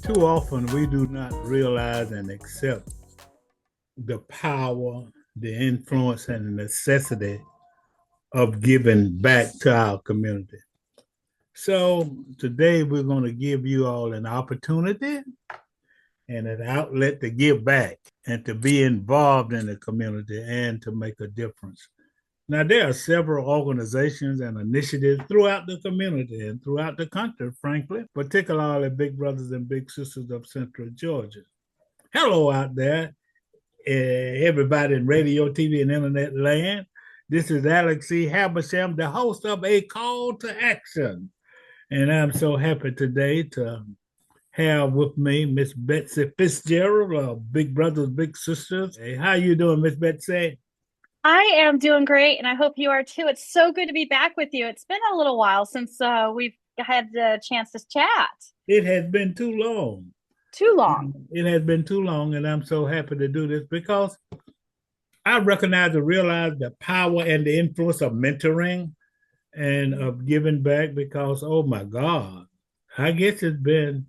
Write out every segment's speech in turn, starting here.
Too often we do not realize and accept the power, the influence, and the necessity of giving back to our community. So today we're going to give you all an opportunity and an outlet to give back and to be involved in the community and to make a difference. Now, there are several organizations and initiatives throughout the community and throughout the country, frankly, particularly Big Brothers and Big Sisters of Central Georgia. Hello out there, everybody in radio, TV, and internet land. This is Alex C. Habersham, the host of A Call to Action. And I'm so happy today to have with me Miss Betsy Fitzgerald of Big Brothers, Big Sisters. Hey, how you doing, Miss Betsy? I am doing great, and I hope you are too. It's so good to be back with you. It's been a little while since we've had the chance to chat. It has been too long. Too long. It has been too long, and I'm so happy to do this because I recognize and realize the power and the influence of mentoring and of giving back because, oh my God, I guess it's been,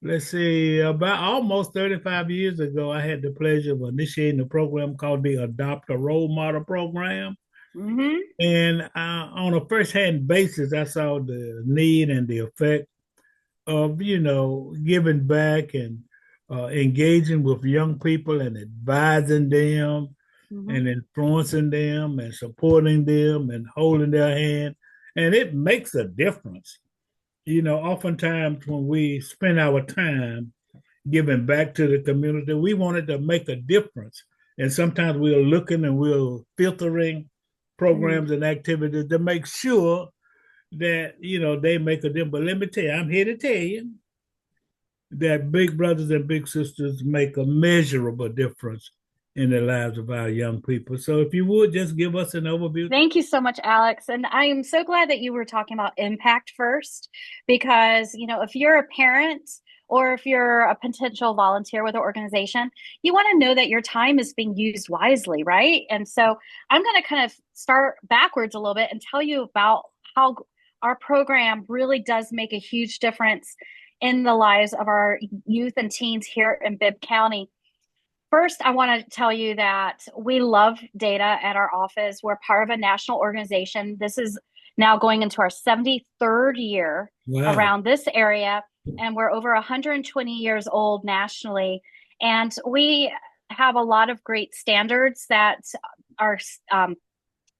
let's see, about almost 35 years ago, I had the pleasure of initiating a program called the Adopt a Role Model Program. Hmm. And on a first-hand basis, I saw the need and the effect of, giving back and engaging with young people and advising them Hmm. and influencing them and supporting them and holding their hand. And it makes a difference. Oftentimes when we spend our time giving back to the community, we wanted to make a difference. And sometimes we're looking and we're filtering Hmm. programs and activities to make sure that, they make a difference. But let me tell you, I'm here to tell you that big brothers and big sisters make a measurable difference in the lives of our young people. So if you would just give us an overview. Thank you so much, Alex. And I am so glad that you were talking about impact first, because, if you're a parent or if you're a potential volunteer with an organization, you want to know that your time is being used wisely, right? And so I'm going to kind of start backwards a little bit and tell you about how our program really does make a huge difference in the lives of our youth and teens here in Bibb County. First, I want to tell you that we love data at our office. We're part of a national organization. This is now going into our 73rd year Wow. around this area, and we're over 120 years old nationally. And we have a lot of great standards are um,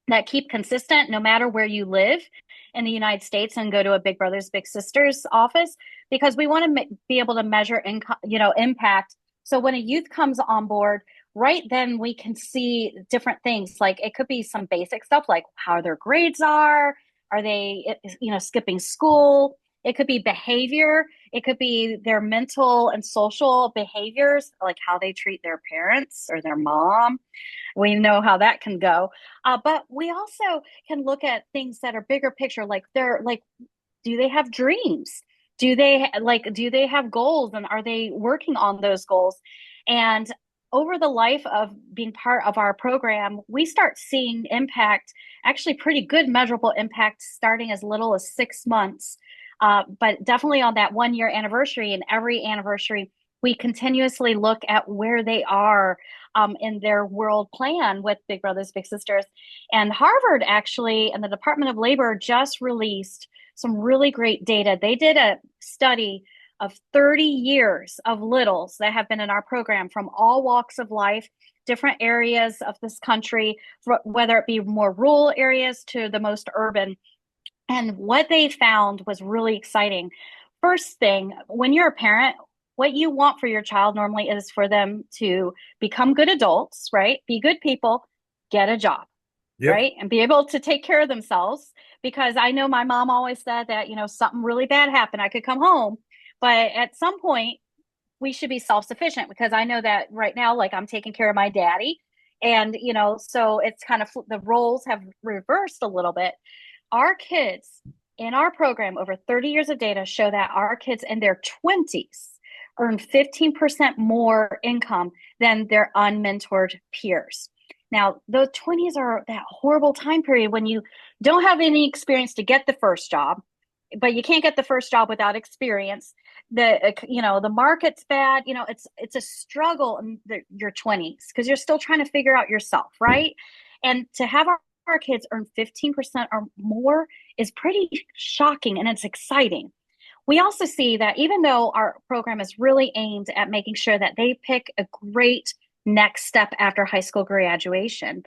that keep consistent no matter where you live in the United States and go to a Big Brothers Big Sisters office, because we want to be able to measure impact. So when a youth comes on board, right then we can see different things. Like it could be some basic stuff like how their grades are they skipping school? It could be behavior. It could be their mental and social behaviors, like how they treat their parents or their mom. We know how that can go. But we also can look at things that are bigger picture, like do they have dreams? Do they have goals, and are they working on those goals? And over the life of being part of our program, we start seeing impact, actually pretty good measurable impact, starting as little as 6 months. But definitely on that 1 year anniversary, and every anniversary, we continuously look at where they are in their world plan with Big Brothers Big Sisters. And Harvard actually, and the Department of Labor, just released some really great data. They did a study of 30 years of littles that have been in our program from all walks of life, different areas of this country, whether it be more rural areas to the most urban. And what they found was really exciting. First thing, when you're a parent, what you want for your child normally is for them to become good adults, right? Be good people, get a job, Yep. right? And be able to take care of themselves. Because I know my mom always said that, something really bad happened, I could come home. But at some point, we should be self-sufficient, because I know that right now, like I'm taking care of my daddy. And, so it's kind of the roles have reversed a little bit. Our kids in our program, over 30 years of data show that our kids in their 20s earn 15% more income than their unmentored peers. Now, the 20s are that horrible time period when you don't have any experience to get the first job. but you can't get the first job without experience. The market's bad. It's a struggle in your 20s because you're still trying to figure out yourself, right? And to have our kids earn 15% or more is pretty shocking, and it's exciting. We also see that even though our program is really aimed at making sure that they pick a great next step after high school graduation,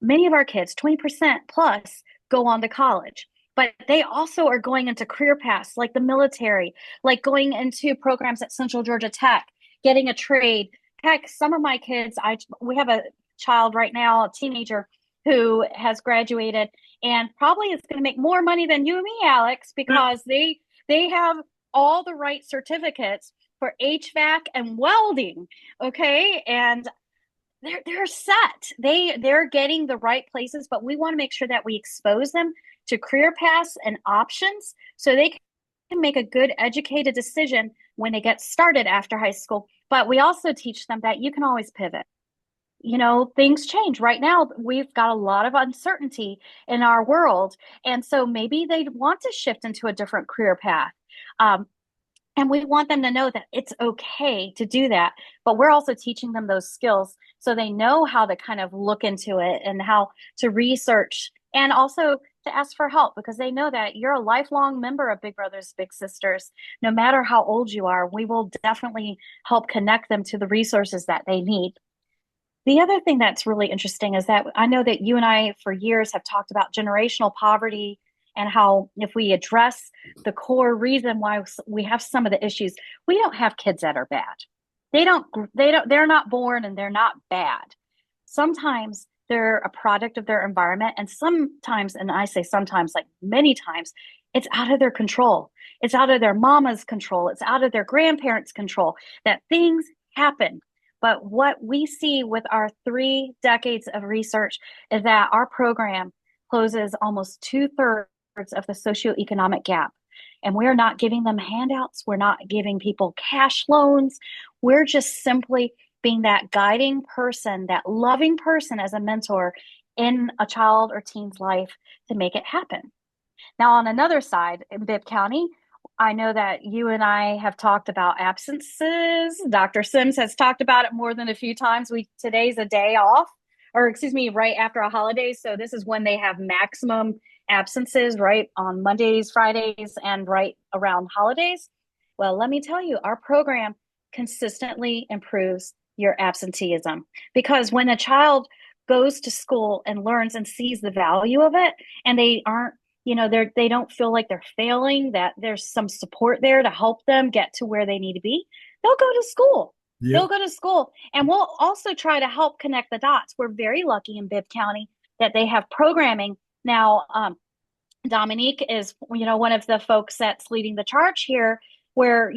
many of our kids, 20% plus, go on to college. But they also are going into career paths like the military, like going into programs at Central Georgia Tech, getting a trade. Heck, some of my kids, we have a child right now, a teenager who has graduated and probably is going to make more money than you and me, Alex, because they have all the right certificates for HVAC and welding. Okay. And they're set. They're getting the right places, but we want to make sure that we expose them to career paths and options so they can make a good educated decision when they get started after high school. But we also teach them that you can always pivot. Things change. Right now, we've got a lot of uncertainty in our world. And so maybe they want to shift into a different career path. And we want them to know that it's okay to do that. But we're also teaching them those skills so they know how to kind of look into it and how to research and also to ask for help because they know that you're a lifelong member of Big Brothers Big Sisters. No matter how old you are, we will definitely help connect them to the resources that they need. The other thing that's really interesting is that I know that you and I for years have talked about generational poverty and how if we address the core reason why we have some of the issues, we don't have kids that are bad. They're not born and they're not bad. Sometimes they're a product of their environment. And sometimes, and I say sometimes, like many times, it's out of their control. It's out of their mama's control. It's out of their grandparents' control that things happen. But what we see with our 3 decades of research is that our program closes almost 2/3 of the socioeconomic gap. And we're not giving them handouts. We're not giving people cash loans. We're just simply being that guiding person, that loving person as a mentor in a child or teen's life to make it happen. Now, on another side, in Bibb County, I know that you and I have talked about absences. Dr. Sims has talked about it more than a few times. Today's a day off, or excuse me, right after a holiday. So this is when they have maximum absences, right on Mondays, Fridays, and right around holidays. Well, let me tell you, our program consistently improves your absenteeism because when a child goes to school and learns and sees the value of it, and they aren't they don't feel like they're failing, that there's some support there to help them get to where they need to be, they'll go to school. Yeah. They'll go to school. And we'll also try to help connect the dots. We're very lucky in Bibb County that they have programming. Now, Dominique is, one of the folks that's leading the charge here where,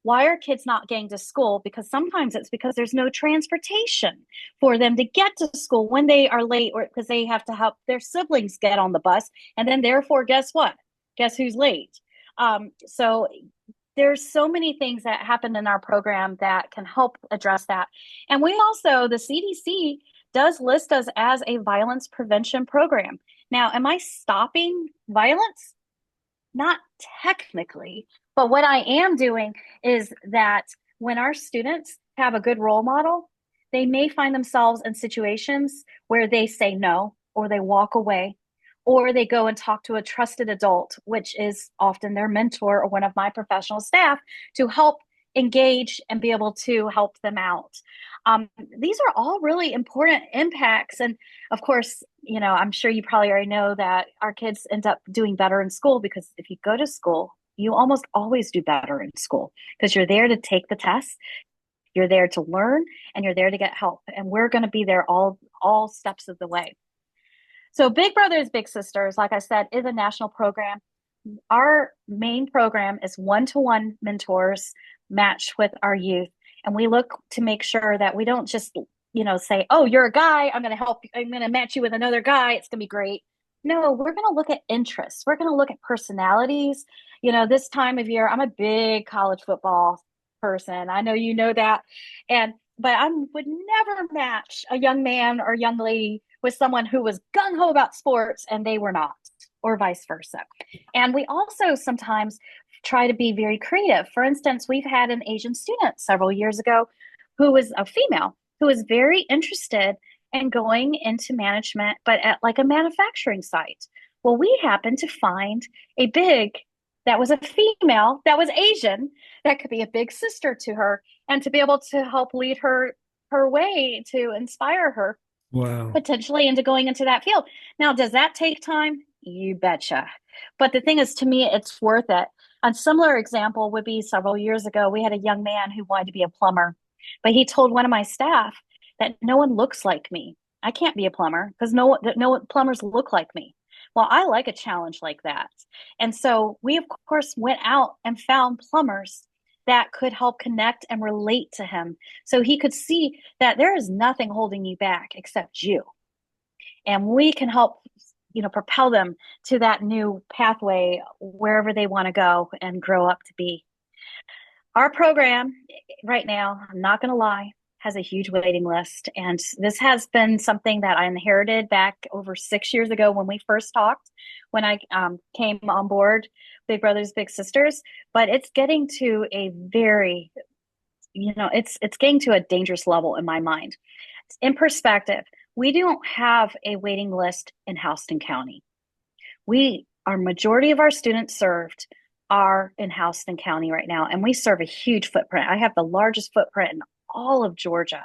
why are kids not getting to school? Because sometimes it's because there's no transportation for them to get to school when they are late or because they have to help their siblings get on the bus. And then therefore, guess what? Guess who's late? So there's so many things that happen in our program that can help address that. And we also, the CDC does list us as a violence prevention program. Now, am I stopping violence? Not technically, but what I am doing is that when our students have a good role model, they may find themselves in situations where they say no, or they walk away, or they go and talk to a trusted adult, which is often their mentor or one of my professional staff to help engage and be able to help them out. These are all really important impacts. And of course, I'm sure you probably already know that our kids end up doing better in school because if you go to school, you almost always do better in school because you're there to take the test, you're there to learn, and you're there to get help. And we're going to be there all steps of the way. So Big Brothers Big Sisters, like I said, is a national program. Our main program is one-to-one mentors matched with our youth. And we look to make sure that we don't just, say, oh, you're a guy, I'm going to help you, I'm going to match you with another guy, it's going to be great. No, we're going to look at interests. We're going to look at personalities. This time of year, I'm a big college football person. I know you know that. But I would never match a young man or young lady with someone who was gung-ho about sports and they were not. or vice versa. And we also sometimes try to be very creative. For instance, we've had an Asian student several years ago who was a female who was very interested in going into management, but at like a manufacturing site. Well, we happened to find a big that was a female that was Asian that could be a big sister to her and to be able to help lead her way to inspire her Wow. potentially into going into that field. Now, does that take time? You betcha. But the thing is, to me, it's worth it. A similar example would be several years ago, we had a young man who wanted to be a plumber, but he told one of my staff that no one looks like me. I can't be a plumber because no plumbers look like me. Well, I like a challenge like that. And so we, of course, went out and found plumbers that could help connect and relate to him so he could see that there is nothing holding you back except you. And we can help, propel them to that new pathway wherever they want to go and grow up to be. Our program right now, I'm not going to lie, has a huge waiting list. And this has been something that I inherited back over 6 years ago when we first talked, when I came on board Big Brothers Big Sisters. But it's getting to a very, it's getting to a dangerous level in my mind. In perspective, we don't have a waiting list in Houston County. Our majority of our students served are in Houston County right now, and we serve a huge footprint. I have the largest footprint in all of Georgia,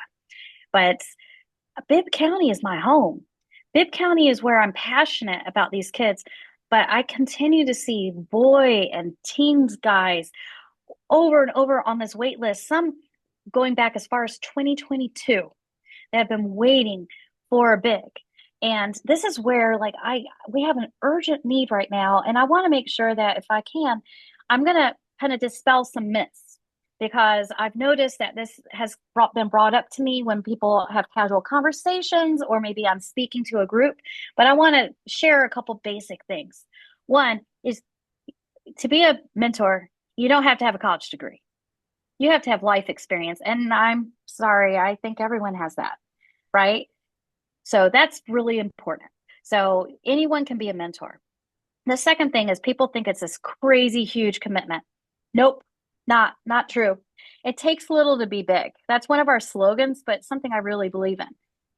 but Bibb County is my home. Bibb County is where I'm passionate about these kids, but I continue to see boy and teens guys over and over on this wait list, some going back as far as 2022 that have been waiting for a big. And this is where we have an urgent need right now. And I want to make sure that if I can, I'm going to kind of dispel some myths because I've noticed that this has been brought up to me when people have casual conversations or maybe I'm speaking to a group. But I want to share a couple basic things. One is to be a mentor, you don't have to have a college degree. You have to have life experience. And I'm sorry, I think everyone has that, right? So that's really important. So anyone can be a mentor. The second thing is people think it's this crazy huge commitment. Nope, not true. It takes little to be big. That's one of our slogans, but something I really believe in.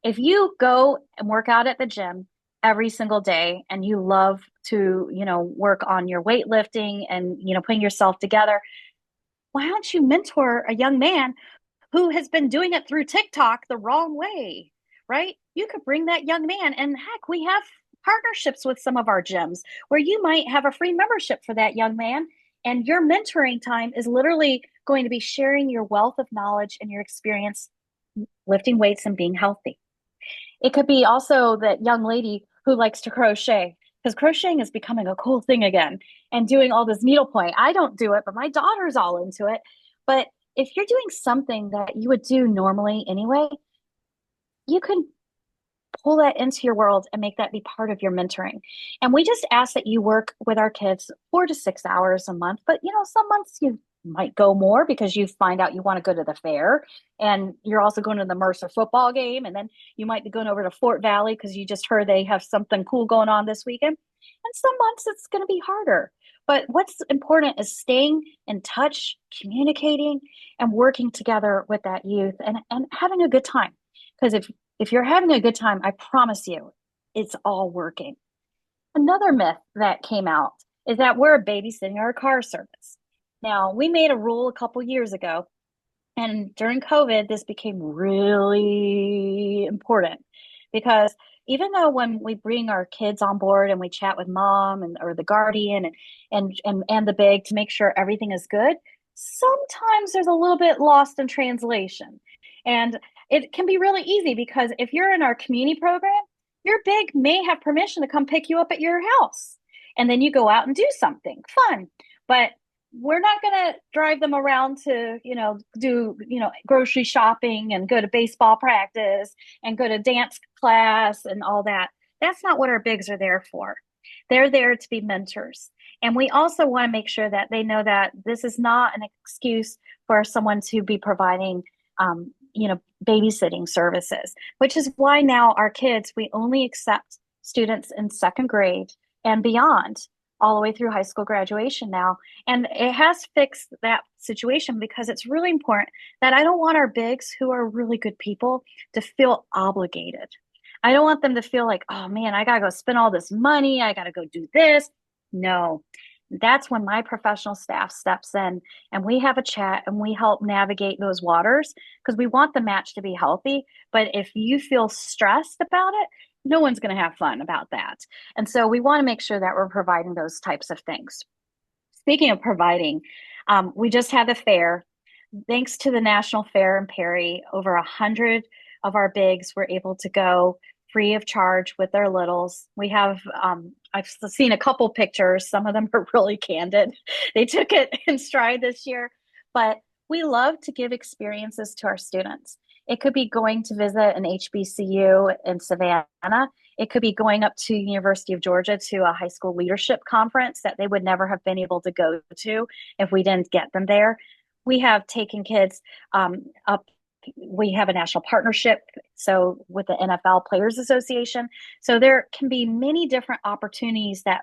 If you go and work out at the gym every single day and you love to, work on your weightlifting and, putting yourself together, why don't you mentor a young man who has been doing it through TikTok the wrong way, right? You could bring that young man, and heck, we have partnerships with some of our gyms where you might have a free membership for that young man. And your mentoring time is literally going to be sharing your wealth of knowledge and your experience lifting weights and being healthy. It could be also that young lady who likes to crochet, because crocheting is becoming a cool thing again, and doing all this needlepoint. I don't do it, but my daughter's all into it. But if you're doing something that you would do normally anyway, you can pull that into your world and make that be part of your mentoring. And we just ask that you work with our kids 4 to 6 hours a month. But, some months you might go more because you find out you want to go to the fair and you're also going to the Mercer football game. And then you might be going over to Fort Valley because you just heard they have something cool going on this weekend. And some months it's going to be harder. But what's important is staying in touch, communicating, and working together with that youth and having a good time. Because if you're having a good time, I promise you, it's all working. Another myth that came out is that we're a babysitting or a car service. Now, we made a rule a couple years ago, and during COVID, this became really important because even though when we bring our kids on board and we chat with mom or the guardian and the big to make sure everything is good, sometimes there's a little bit lost in translation. And it can be really easy because if you're in our community program, your big may have permission to come pick you up at your house. And then you go out and do something fun. But we're not going to drive them around to, do, grocery shopping and go to baseball practice and go to dance class and all that. That's not what our bigs are there for. They're there to be mentors. And we also want to make sure that they know that this is not an excuse for someone to be providing, babysitting services, which is why now our kids, we only accept students in second grade and beyond, all the way through high school graduation now. And it has fixed that situation because it's really important that I don't want our bigs who are really good people to feel obligated. I don't want them to feel like, oh man, I gotta go spend all this money. I gotta go do this. No, that's when my professional staff steps in and we have a chat and we help navigate those waters because we want the match to be healthy. But if you feel stressed about it, no one's going to have fun about that. And so we want to make sure that we're providing those types of things. Speaking of providing, we just had the fair. Thanks to the National Fair in Perry, over 100 of our bigs were able to go free of charge with their littles. We have, I've seen a couple pictures. Some of them are really candid. They took it in stride this year, but we love to give experiences to our students. It could be going to visit an HBCU in Savannah. It could be going up to University of Georgia to a high school leadership conference that they would never have been able to go to if we didn't get them there. We have taken kids up. We have a national partnership, so with the NFL Players Association. So there can be many different opportunities that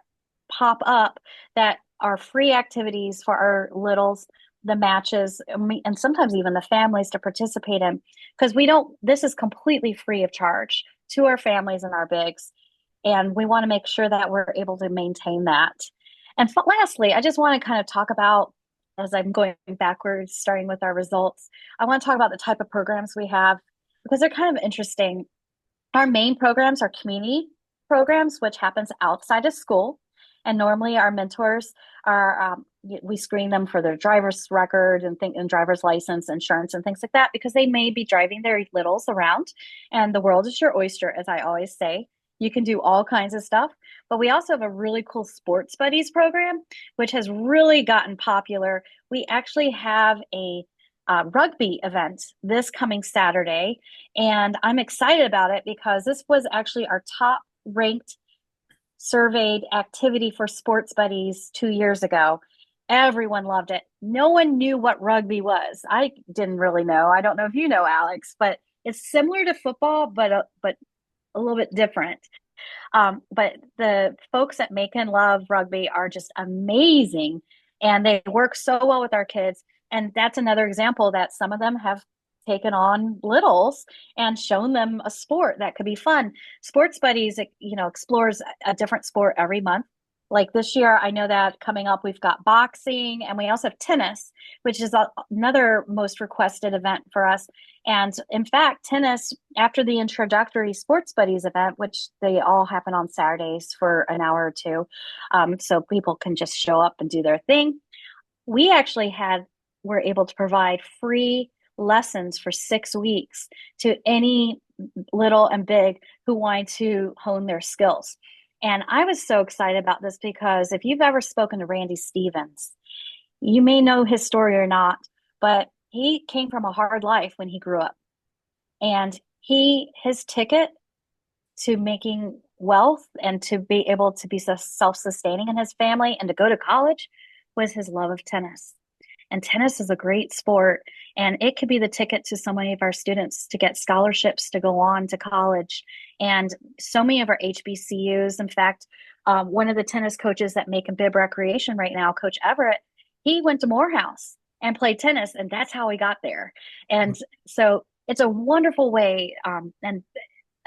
pop up that are free activities for our littles, the matches, and sometimes even the families to participate in. Because we don't, this is completely free of charge to our families and our bigs. And we want to make sure that we're able to maintain that. And lastly, I just want to kind of talk about, as I'm going backwards, starting with our results, I want to talk about the type of programs we have because they're kind of interesting. Our main programs are community programs, which happens outside of school. And normally our mentors are, we screen them for their driver's record and driver's license, insurance, and things like that, because they may be driving their littles around. And the world is your oyster, as I always say. You can do all kinds of stuff. But we also have a really cool sports buddies program, which has really gotten popular. We actually have a rugby event this coming Saturday. And I'm excited about it because this was actually our top ranked surveyed activity for sports buddies 2 years ago. Everyone loved it. No one knew what rugby was. I didn't really know. I don't know if you know, Alex, but it's similar to football, but a little bit different. But the folks at Make and Love Rugby are just amazing, and they work so well with our kids. And that's another example that some of them have taken on littles and shown them a sport that could be fun. Sports Buddies, explores a different sport every month. Like this year, I know that coming up, we've got boxing and we also have tennis, which is another most requested event for us. And in fact, tennis, after the introductory Sports Buddies event, which they all happen on Saturdays for an hour or two, so people can just show up and do their thing. We actually were able to provide free lessons for 6 weeks to any little and big who wanted to hone their skills. And I was so excited about this because if you've ever spoken to Randy Stevens, you may know his story or not, but he came from a hard life when he grew up. And his ticket to making wealth and to be able to be self-sustaining in his family and to go to college was his love of tennis. And tennis is a great sport, and it could be the ticket to so many of our students to get scholarships to go on to college. And so many of our HBCUs, in fact, one of the tennis coaches that make a bib recreation right now, Coach Everett, he went to Morehouse and played tennis, and that's how he got there. And so it's a wonderful way. And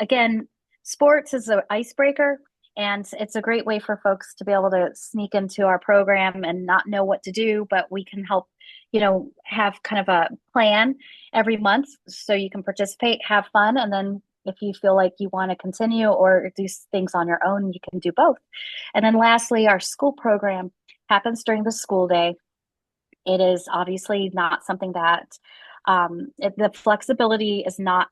again, sports is an icebreaker. And it's a great way for folks to be able to sneak into our program and not know what to do, but we can help, have kind of a plan every month so you can participate, have fun. And then if you feel like you want to continue or do things on your own, you can do both. And then lastly, our school program happens during the school day. It is obviously not something that the flexibility is not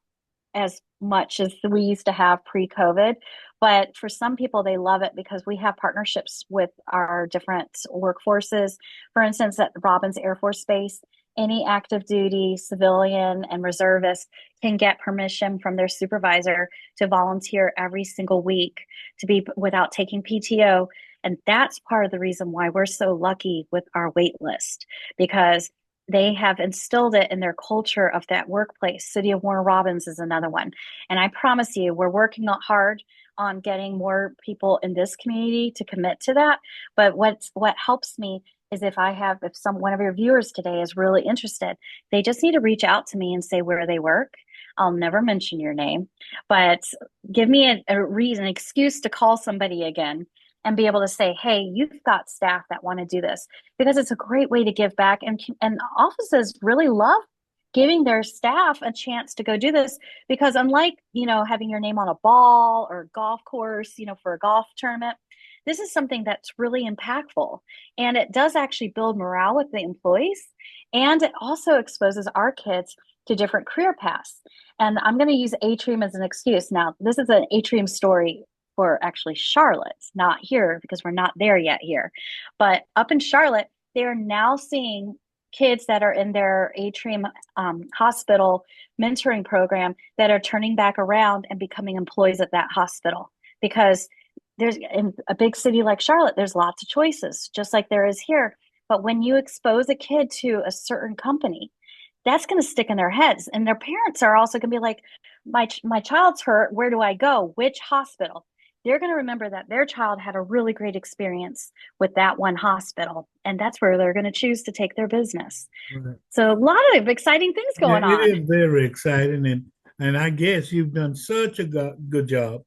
as much as we used to have pre-COVID. But for some people, they love it because we have partnerships with our different workforces. For instance, at Robins Air Force Base, any active duty civilian and reservist can get permission from their supervisor to volunteer every single week to be without taking PTO. And that's part of the reason why we're so lucky with our wait list, because they have instilled it in their culture of that workplace. City of Warner Robins is another one. And I promise you, we're working hard on getting more people in this community to commit to that. But what helps me is if one of your viewers today is really interested, they just need to reach out to me and say where they work. I'll never mention your name, but give me a reason, an excuse to call somebody again and be able to say, hey, you've got staff that want to do this, because it's a great way to give back. And offices really love giving their staff a chance to go do this, because unlike, having your name on a ball or golf course, for a golf tournament, this is something that's really impactful, and it does actually build morale with the employees, and it also exposes our kids to different career paths. And I'm going to use Atrium as an excuse. Now, this is an Atrium story for actually Charlotte, not here because we're not there yet here. But up in Charlotte, they are now seeing kids that are in their Atrium hospital mentoring program that are turning back around and becoming employees at that hospital. Because in a big city like Charlotte, there's lots of choices, just like there is here. But when you expose a kid to a certain company, that's going to stick in their heads. And their parents are also going to be like, my child's hurt. Where do I go? Which hospital? They're going to remember that their child had a really great experience with that one hospital. And that's where they're going to choose to take their business. Right. So a lot of exciting things going on. It is very exciting. And I guess you've done such a good job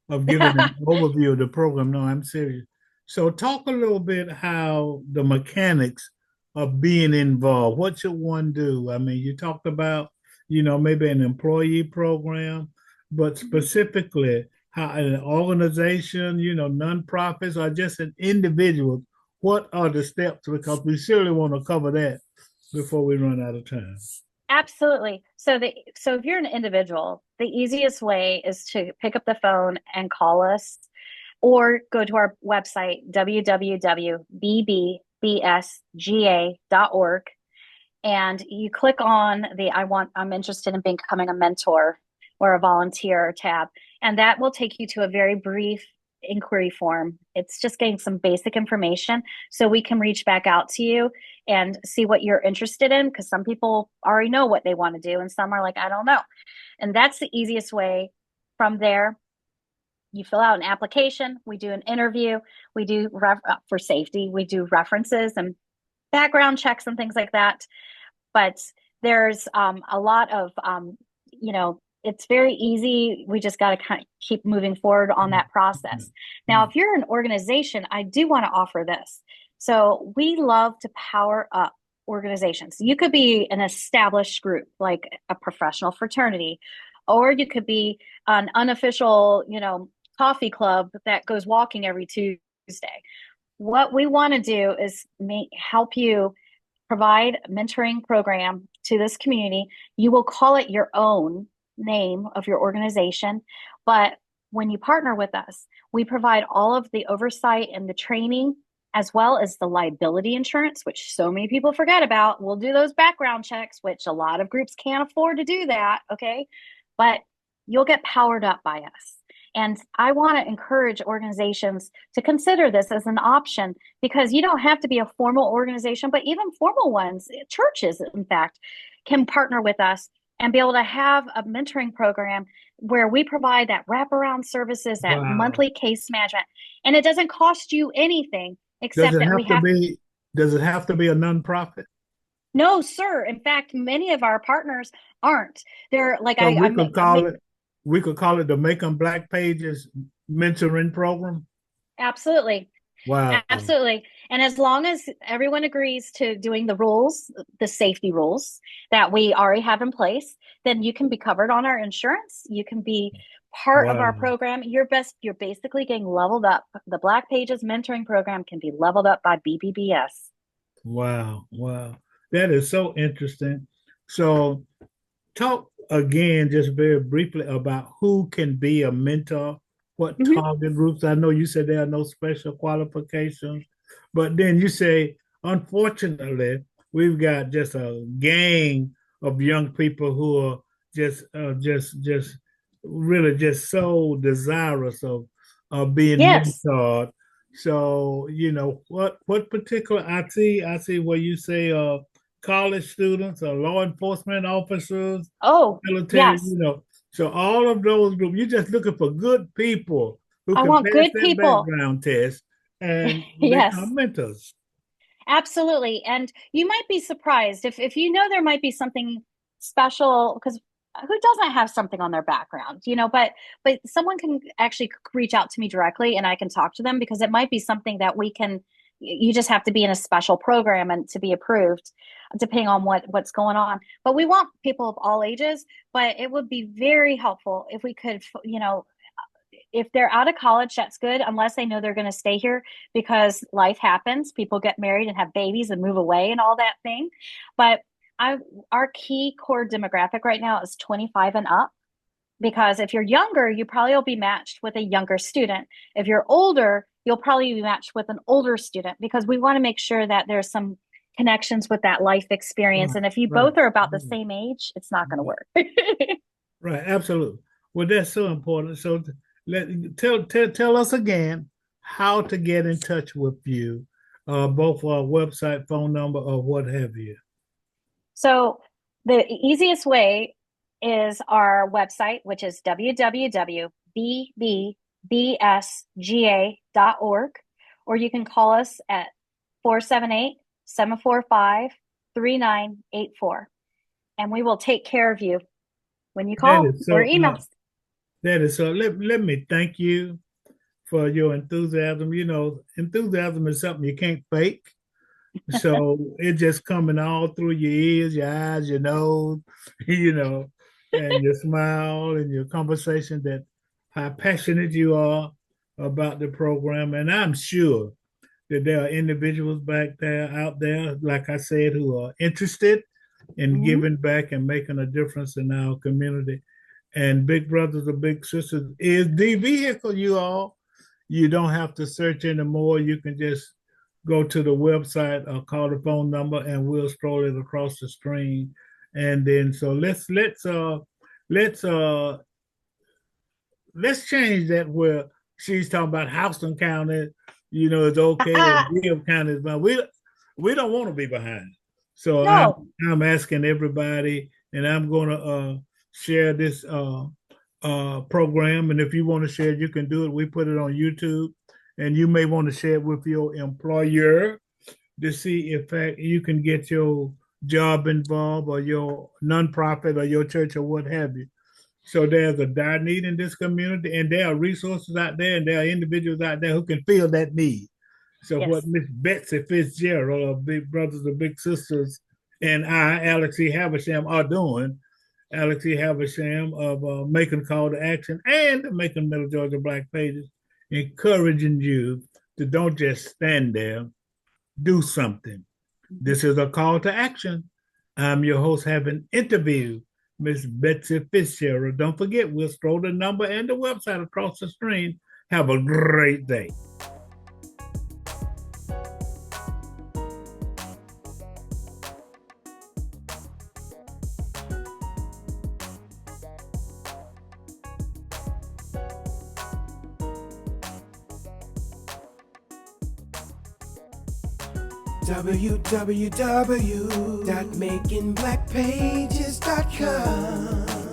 of giving an overview of the program. No, I'm serious. So talk a little bit how the mechanics of being involved. What should one do? I mean, you talked about, maybe an employee program, but specifically how an organization, nonprofits, or just an individual, what are the steps? Because we surely want to cover that before we run out of time. Absolutely. So if you're an individual, the easiest way is to pick up the phone and call us, or go to our website, www.bbsga.org. And you click on I'm interested in becoming a mentor or a volunteer tab. And that will take you to a very brief inquiry form. It's just getting some basic information so we can reach back out to you and see what you're interested in, because some people already know what they want to do and some are like, I don't know. And that's the easiest way. From there, you fill out an application, we do an interview, we do for safety, we do references and background checks and things like that. But there's a lot of, it's very easy. We just got to kind of keep moving forward on that process. Now, if you're an organization, I do want to offer this. So we love to power up organizations. You could be an established group, like a professional fraternity, or you could be an unofficial, coffee club that goes walking every Tuesday. What we want to do is help you provide a mentoring program to this community. You will call it your own name of your organization, but when you partner with us, we provide all of the oversight and the training, as well as the liability insurance, which so many people forget about. We'll do those background checks, which a lot of groups can't afford to do that, okay? But you'll get powered up by us. And I want to encourage organizations to consider this as an option, because you don't have to be a formal organization, but even formal ones, churches, in fact, can partner with us and be able to have a mentoring program where we provide that wraparound services, that monthly case management. And it doesn't cost you anything except that we have to. Does it have to be a nonprofit? No, sir. In fact, many of our partners aren't. They're like, so we could call it the Making Black Pages mentoring program. Absolutely. Wow. Absolutely. And as long as everyone agrees to doing the rules, the safety rules that we already have in place, then you can be covered on our insurance. You can be part of our program. You're basically getting leveled up. The Black Pages mentoring program can be leveled up by BBBS. Wow. That is so interesting. So talk again, just very briefly, about who can be a mentor, what target groups. I know you said there are no special qualifications, but then you say, unfortunately, we've got just a gang of young people who are just really just so desirous of being mentored. So, what particular, I see where you say college students or law enforcement officers, military, yes. So all of those groups, you're just looking for good people who I can want pass good that people. background test and Yes. become mentors. Absolutely. And you might be surprised if you know there might be something special, because who doesn't have something on their background, but someone can actually reach out to me directly and I can talk to them, because it might be something that we can, you just have to be in a special program and to be approved depending on what's going on. But we want people of all ages, but it would be very helpful if we could, if they're out of college, that's good, unless they know they're going to stay here, because life happens. People get married and have babies and move away and all that thing. But I, our key core demographic right now is 25 and up, because if you're younger, you probably will be matched with a younger student. If you're older, you'll probably be matched with an older student, because we want to make sure that there's some connections with that life experience. Right, And if you right, both are about the right, same age, it's not going to right, work. right, absolutely. Well, that's so important. So tell us again how to get in touch with you, both our website, phone number, or what have you. So the easiest way is our website, which is www.bbsga.org, or you can call us at 478-745-3984, and we will take care of you when you That call is or so. email. That is so. Let me thank you for your enthusiasm. You know, enthusiasm is something you can't fake. So it's just coming all through your ears, your eyes, your nose, you know, and your smile and your conversation, that how passionate you are about the program. And I'm sure that there are individuals back there, out there, like I said, who are interested in Mhm. giving back and making a difference in our community. And Big Brothers or Big Sisters is the vehicle, you all. You don't have to search anymore. You can just go to the website or call the phone number, and we'll scroll it across the screen. And then so let's let's change that, where she's talking about Houston County, it's okay, or Bibb County is behind. We don't want to be behind. So No. I'm asking everybody, and I'm gonna share this program. And if you want to share it, you can do it. We put it on YouTube, and you may want to share it with your employer to see if you can get your job involved, or your nonprofit, or your church, or what have you. So there's a dire need in this community, and there are resources out there, and there are individuals out there who can fill that need. So what Yes. Miss Betsy Fitzgerald of Big Brothers and Big Sisters and Alex E. Havisham, are doing, Alex E. Havisham of Making Call to Action and the Making Middle Georgia Black Pages, encouraging you to don't just stand there, do something. This is a call to action. I'm your host, having interviewed Miss Betsy Fitzgerald. Don't forget, we'll scroll the number and the website across the screen. Have a great day. www.makingblackpages.com